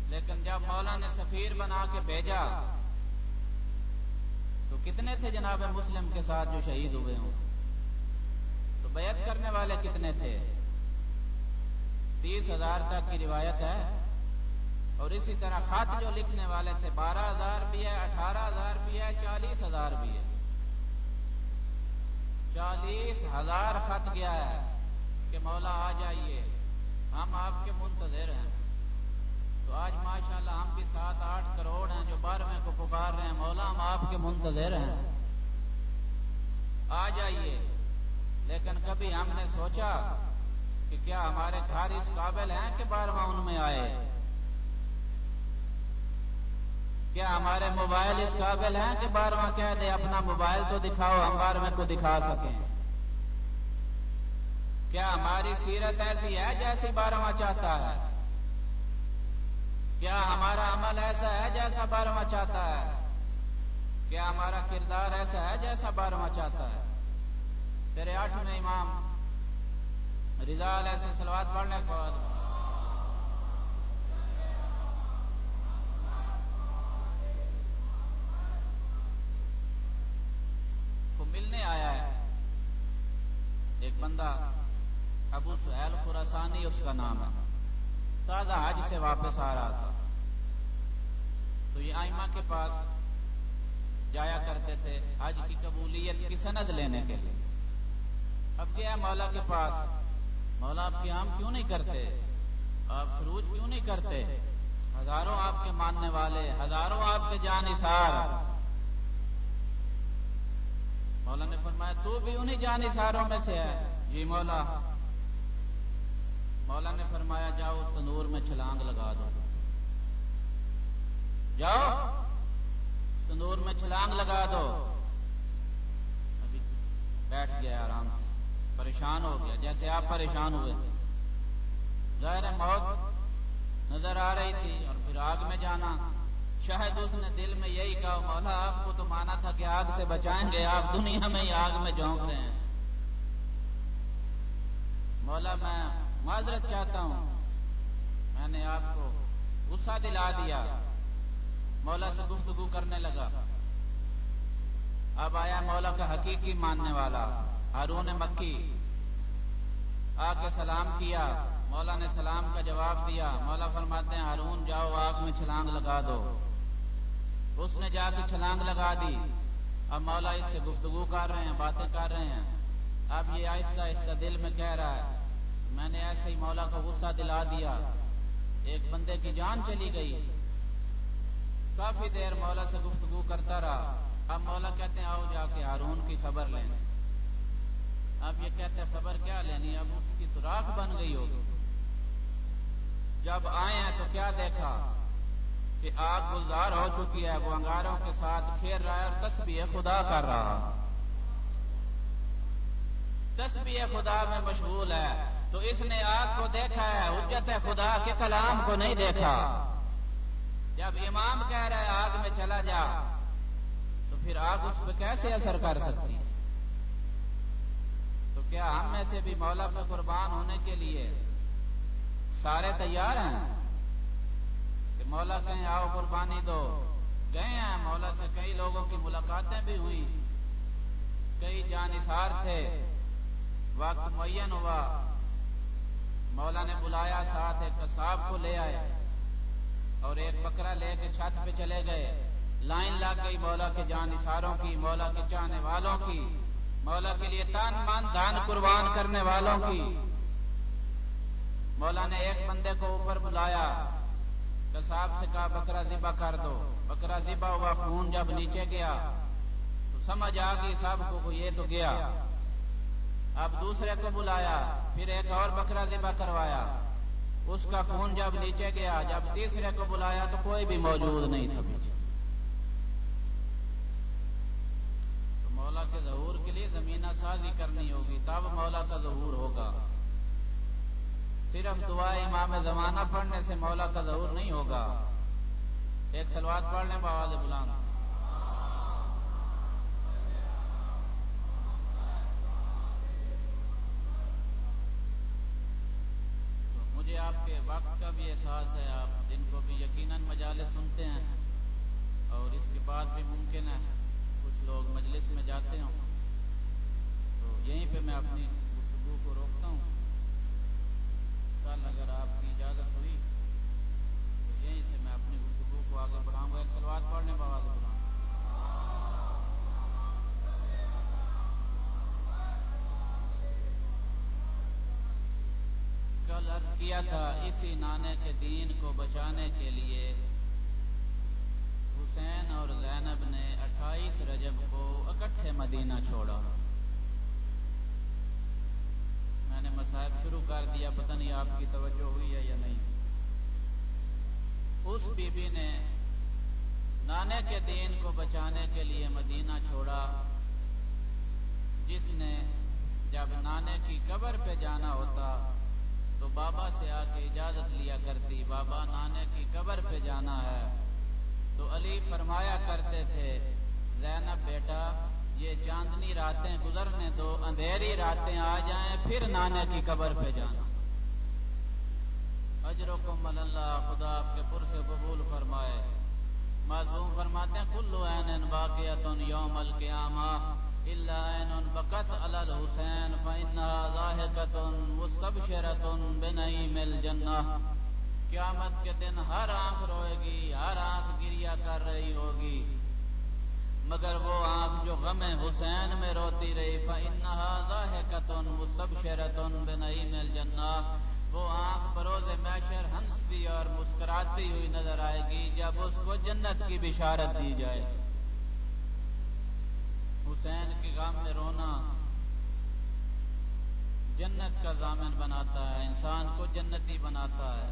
لیکن جب مولا نے سفیر بنا کے بھیجا تو کتنے تھے جناب مسلم کے ساتھ جو شہید ہوئے ہوں؟ تو بیعت کرنے والے کتنے تھے؟ 30,000 تک کی روایت ہے. اور اسی طرح خط جو لکھنے والے تھے 12,000 بھی ہے، 18,000 بھی ہے، 40,000 بھی ہے. 40,000 خط گیا ہے کہ مولا آ جائیے، ہم آپ کے منتظر ہیں. تو آج ماشاءاللہ ہم بھی 7-8 کروڑ ہیں جو 12ویں کو پکار رہے ہیں، مولا ہم آپ کے منتظر ہیں، آ جائیے. لیکن کبھی ہم نے سوچا کہ کیا ہمارے گھر اس قابل ہیں کہ 12واں ان میں آئے؟ کیا ہمارے موبائل اس قابل ہیں کہ 12واں کہہ دے اپنا موبائل تو دکھاؤ، ہم 12ویں کو دکھا سکیں؟ کیا ہماری سیرت ایسی ہے جیسی 12واں چاہتا ہے؟ کیا ہمارا عمل ایسا ہے جیسا 12واں چاہتا ہے؟ کیا ہمارا کردار ایسا ہے جیسا 12واں چاہتا ہے؟ تیرے 8ویں امام رضا علیہ سے صلوات پڑھنے کے بعد کو ملنے آیا ہے ایک بندہ، ابو سہیل خراسانی اس کا نام ہے. تازہ حج سے واپس آ رہا تھا تو یہ ائمہ کے پاس جایا کرتے تھے حج کی قبولیت کی سند لینے کے لیے. اب گیا مولا کے پاس، مولا آپ قیام کیوں نہیں کرتے، آپ خروج کیوں نہیں کرتے؟ ہزاروں آپ کے ماننے والے، ہزاروں آپ کے جانثار. مولا نے فرمایا تو بھی انہی جانثاروں میں سے ہے؟ جی مولا. مولا نے فرمایا جاؤ اس تنور میں چھلانگ لگا دو، جاؤ تنور میں چھلانگ لگا دو. ابھی بیٹھ گیا آرام سے، پریشان ہو گیا جیسے آپ پریشان ہوئے. ظاہر موت نظر آ رہی تھی اور پھر آگ میں جانا. شاید اس نے دل میں یہی کہا مولا آپ کو تو مانا تھا کہ آگ سے بچائیں گے، آپ دنیا میں ہی آگ میں جھونک رہے ہیں. مولا میں معذرت چاہتا ہوں، میں نے آپ کو غصہ دلا دیا. مولا سے گفتگو کرنے لگا. اب آیا مولا کا حقیقی ماننے والا ہارون مکی، آ کے سلام کیا. مولا نے سلام کا جواب دیا. مولا فرماتے ہیں ہارون جاؤ آگ میں چھلانگ لگا دو. اس نے جا کے چھلانگ لگا دی. اب مولا اس سے گفتگو کر رہے ہیں، باتیں کر رہے ہیں. اب یہ آہستہ آہستہ دل میں کہہ رہا ہے میں نے ایسے ہی مولا کا غصہ دلا دیا، ایک بندے کی جان چلی گئی. کافی دیر مولا سے گفتگو کرتا رہا. اب مولا کہتے ہیں آؤ جا کے ہارون کی خبر لیں. اب یہ کہتے ہیں خبر کیا لینی، اب اس کی تو راکھ بن گئی ہوگی. جب آئے ہیں تو کیا دیکھا کہ آگ گلزار ہو چکی ہے، وہ انگاروں کے ساتھ کھیر رہا ہے اور تسبیح خدا کر رہا. تسبیح خدا میں مشغول ہے، تو اس نے آگ کو دیکھا ہے، حجت خدا کے کلام کو نہیں دیکھا۔ جب امام کہہ رہا ہے آگ میں چلا جا، تو پھر آگ اس پہ کیسے اثر کر سکتی ہے؟ تو کیا ہم میں سے بھی مولا پہ قربان ہونے کے لیے سارے تیار ہیں کہ مولا کہیں آؤ قربانی دو؟ گئے ہیں مولا سے، کئی لوگوں کی ملاقاتیں بھی ہوئی، کئی جانثار تھے، وقت معین ہوا، مولا نے بلایا، ساتھ ایک قصاب کو لے آئے اور ایک بکرا لے کے چھت پہ چلے گئے۔ لائن لگ گئی مولا کے جانثاروں کی، مولا کے چاہنے والوں کی، مولا کے لیے تن من دھن قربان کرنے والوں کی۔ مولا نے ایک بندے کو اوپر بلایا، قصاب سے کہا بکرا ذبح کر دو۔ بکرا ذبح ہوا، خون جب نیچے گیا تو سمجھ آ گئی سب کو یہ تو گیا۔ اب دوسرے کو بلایا، پھر ایک اور بکرا ذبح کروایا، اس کا خون جب نیچے گیا۔ جب تیسرے کو بلایا تو کوئی بھی موجود نہیں تھا پیچھے۔ تو مولا کے ظہور کے لیے زمینہ سازی کرنی ہوگی، تب مولا کا ظہور ہوگا۔ صرف دعا امام زمانہ پڑھنے سے مولا کا ظہور نہیں ہوگا۔ ایک صلوات پڑھ لیں بآواز بلند۔ مجھے آپ کے وقت کا بھی احساس ہے، آپ جن کو بھی یقیناً مجالس سنتے ہیں، اور اس کے بعد بھی ممکن ہے کچھ لوگ مجلس میں جاتے ہوں، تو یہیں پہ میں اپنی گفتگو کو روکتا ہوں۔ کل اگر آپ کی اجازت ہوئی تو یہیں سے میں اپنی گفتگو کو آگے بڑھاؤں گا۔ ایک صلوات پڑھنے بآواز بلند۔ کل عرض کیا تھا، اسی نانے کے دین کو بچانے کے لیے حسین اور زینب نے 28 رجب کو اکٹھے مدینہ چھوڑا۔ میں نے مصائب شروع کر دیا، پتہ نہیں آپ کی توجہ ہوئی ہے یا نہیں۔ اس بی بی نے نانے کے دین کو بچانے کے لیے مدینہ چھوڑا، جس نے جب نانے کی قبر پہ جانا ہوتا تو بابا سے آ کے اجازت لیا کرتی، بابا نانے کی قبر پہ جانا ہے۔ تو علی فرمایا کرتے تھے، زینب بیٹا یہ چاندنی راتیں گزرنے دو، اندھیری راتیں آ جائیں پھر نانے کی قبر پہ جانا۔ اجرکم اللہ، خدا آپ کے پر سے قبول فرمائے۔ معصوم فرماتے ہیں کل عین باقیۃ یوم القیامہ الا عین بقت علی الحسین فانها ضاحکۃ مستبشرۃ بنعیم الجنہ۔ قیامت کے دن ہر آنکھ روئے گی، ہر آنکھ گریہ کر رہی ہوگی، مگر وہ آنکھ جو غم حسین میں روتی رہی، فإنها ضاحکۃ مستبشرۃ بنعیم الجنہ، وہ آنکھ بروز محشر ہنستی اور مسکراتی ہوئی نظر آئے گی جب اس کو جنت کی بشارت دی جائے۔ حسین کے غم میں رونا جنت کا ضامن بناتا ہے، انسان کو جنتی بناتا ہے۔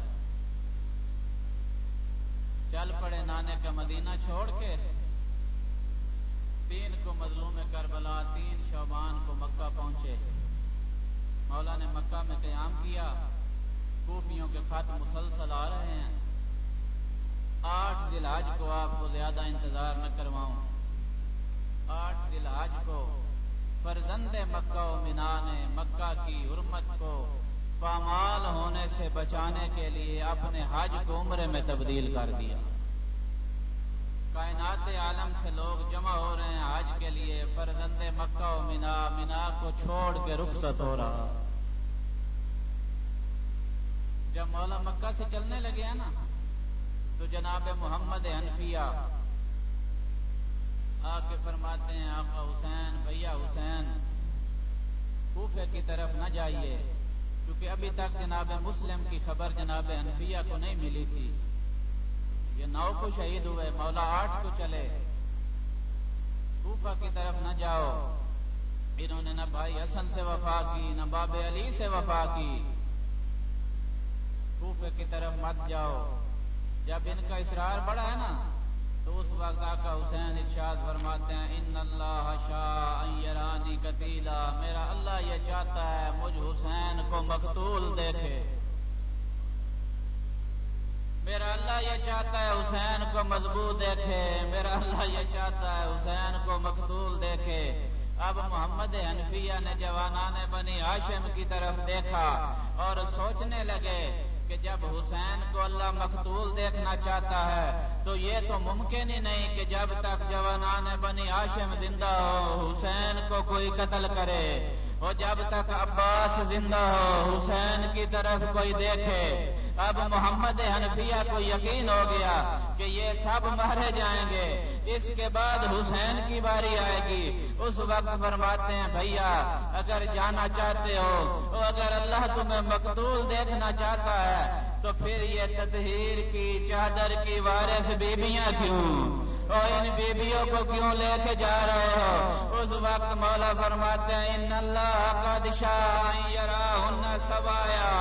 چل پڑے نانے کا مدینہ چھوڑ کے، 3 کو مظلوم کربلا، 3 شعبان کو مکہ پہنچے۔ مولا نے مکہ میں قیام کیا، کوفیوں کے خط مسلسل آ رہے ہیں۔ 8 ذی الحج کو آپ کو زیادہ انتظار نہ کرواؤں، 8 ذی الحج کو فرزند مکہ و مینا نے مکہ کی حرمت کو پامال ہونے سے بچانے کے لیے اپنے حج کو عمرے میں تبدیل کر دیا۔ کائنات عالم سے لوگ جمع ہو رہے ہیں حج کے لیے، فرزند مکہ و مینا کو چھوڑ کے رخصت ہو رہا۔ جب مولا مکہ سے چلنے لگے ہیں نا، تو جناب محمد حنفیہ آ کے فرماتے ہیں آقا حسین، بھیا حسین کوفے کی طرف نہ جائیے، کیونکہ ابھی تک جناب مسلم کی خبر جناب حنفیہ کو نہیں ملی تھی۔ یہ 9 کو شہید ہوئے، مولا 8 کو چلے، کوفہ کی طرف نہ جاؤ۔ انہوں نے نہ بھائی حسن سے وفا کی، نہ باب علی سے وفا کی، کوفے کی طرف مت جاؤ۔ جب ان کا اصرار بڑھا ہے نا، تو اس وقت آقا حسین ارشاد فرماتے ہیں ان اللہ شاء ان یرانی قتیلا، میرا اللہ یہ چاہتا ہے مجھ حسین کو مقتول دیکھے، میرا اللہ یہ چاہتا ہے حسین کو مذبوح دیکھے، میرا اللہ یہ چاہتا ہے حسین کو مقتول دیکھے۔ اب محمد حنفیہ نے جوانان بنی ہاشم کی طرف دیکھا اور سوچنے لگے کہ جب حسین کو اللہ مقتول دیکھنا چاہتا ہے تو یہ تو ممکن ہی نہیں کہ جب تک جوانان بنی ہاشم زندہ ہو حسین کو کوئی قتل کرے، اور جب تک عباس زندہ ہو حسین کی طرف کوئی دیکھے۔ اب محمد حنفیہ کو یقین ہو گیا کہ یہ سب مارے جائیں گے، اس کے بعد حسین کی باری آئے گی۔ اس وقت فرماتے ہیں بھیا اگر جانا چاہتے ہو اور اگر اللہ تمہیں مقتول دیکھنا چاہتا ہے تو پھر یہ تطہیر کی چادر کی وارث بیبیاں کیوں، اور ان بیبیوں کو کیوں لے کے جا رہے ہو؟ اس وقت مولا فرماتے ہیں ان اللہ قد شاء ان یراہن سوایا،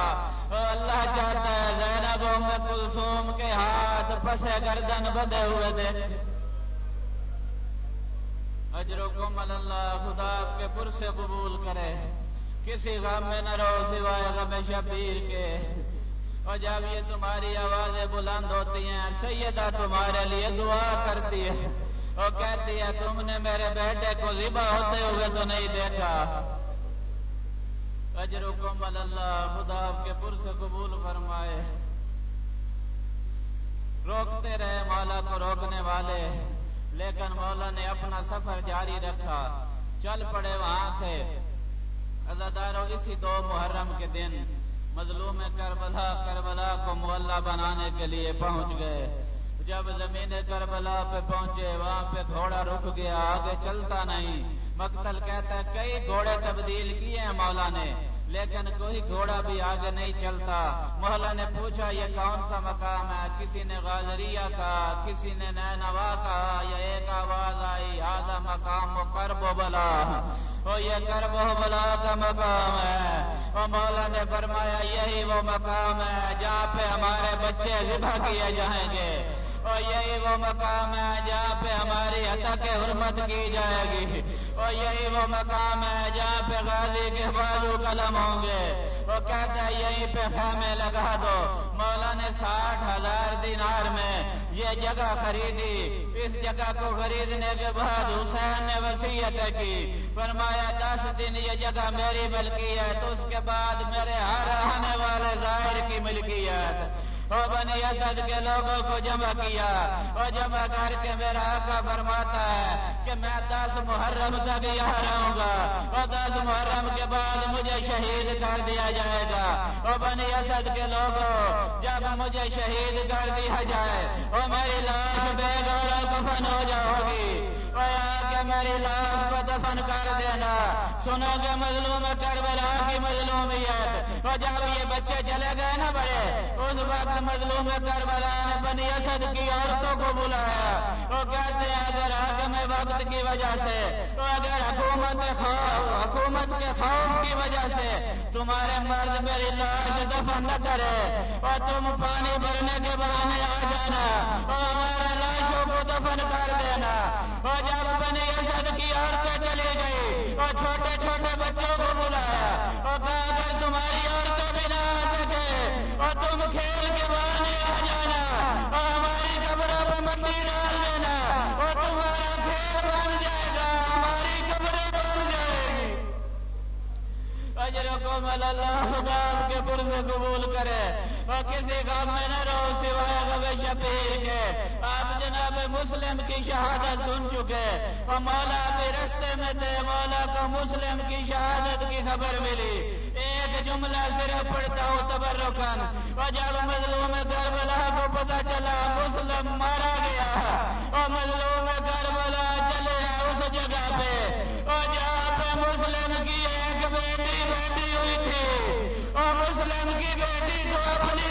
اللہ چاہتا ہے زینب ام کلثوم کے ہاتھ پسے گردن بندھے ہوئے دیکھ۔ اجرکم اللہ، خدا آپ کے پر سے قبول کرے، کسی غم میں نہ رہو سوائے غم شبیر کے، اور جب یہ تمہاری آوازیں بلند ہوتی ہیں سیدہ تمہارے لیے دعا کرتی ہے اور کہتی ہے تم نے میرے بیٹے کو ذبح ہوتے ہوئے تو نہیں دیکھا۔ اجرکم اللہ، خدا آپ کے پر سے قبول فرمائے۔ روکتے رہے مولا کو روکنے والے، لیکن مولا نے اپنا سفر جاری رکھا، چل پڑے وہاں سے۔ عزادارو اسی 2 محرم کے دن مظلوم کربلا کو معلّہ بنانے کے لیے پہنچ گئے۔ جب زمین کربلا پہ پہنچے وہاں پہ گھوڑا رک گیا، آگے چلتا نہیں۔ مقتل کہتا ہے کئی گھوڑے تبدیل کیے ہیں مولا نے لیکن کوئی گھوڑا بھی آگے نہیں چلتا۔ مولا نے پوچھا یہ کون سا مقام ہے؟ کسی نے غازریہ کہا، کسی نے نینوا کہا، یا ایک آواز آئی ھذا مقام کرب و بلا، اور یہ کرب و بلا کا مقام ہے۔ اور مولا نے فرمایا یہی وہ مقام ہے جہاں پہ ہمارے بچے ذبح کیے جائیں گے، اور یہی وہ مقام ہے جہاں پہ ہماری حتق حرمت کی جائے گی، اور یہی وہ مقام ہے جہاں پہ غازی کے بازو قلم ہوں گے۔ وہ کہتا ہے یہیں پہ خیمے لگا دو۔ مولا نے 60,000 دینار میں یہ جگہ خریدی۔ اس جگہ کو خریدنے کے بعد حسین نے وصیت کی، فرمایا 10 دن یہ جگہ میری ملکی ہے تو اس کے بعد میرے ہر آنے والے ظاہر کی ملکیت۔ اور بنی اسد کے لوگوں کو جمع کیا، اور جمع کر کے میرا آقا فرماتا ہے کہ میں 10 محرم تک یہاں رہوں گا، اور 10 محرم کے بعد مجھے شہید کر دیا جائے گا۔ اور بنی اسد کے لوگوں جب مجھے شہید کر دیا جائے اور میری لاش بے گور و کفن ہو جاؤ گی، اور آ کے میری لاش کو دفن کر دینا۔ سنو گے مظلوم کربلا کی مظلومیت۔ اور جب یہ بچے چلے گئے نا بڑے، اس وقت مظلوم کربلا نے بنی اسد کی عورتوں کو بلایا، وہ کہتے ہیں اگر حاکم وقت کی وجہ سے، اگر حکومت کے خوف کی وجہ سے تمہارے مرد میری لاش دفن نہ کرے اور تم پانی بھرنے کے بہانے آ جانا اور ہمارے لاشوں کو دفن کر دینا۔ اور جب بنی اسد کی عورتیں چلی گئی اور چھوٹے چھوٹے بچوں کو بلایا اور کہا اگر تمہاری عورتیں بھی نہ آ سکے اور تم کھیل کے بہانے آ جانا اور ہماری قبروں پہ مٹی ڈال دینا اور تمہارا کھیل بن جائے گا، ہماری قبریں بن جائے گی۔ اجرکم اللہ، خدا آپ کے پر سے قبول کرے، اور کسی غم میں نہ رہو سوائے غم شبیر کے۔ آپ جناب مسلم کی شہادت سن چکے اور مولا کے رستے میں تھے، مولا کو مسلم کی شہادت کی خبر ملی۔ ایک جملہ صرف پڑھتا ہوں تبرکن، اور جب مظلوم کربلا کو پتہ چلا مسلم مارا گیا اور مظلوم کربلا چلے اس جگہ پہ اور جہاں پہ مسلم کی ایک بیٹی ہوئی تھی، اور مسلم کی بیٹی کو اپنی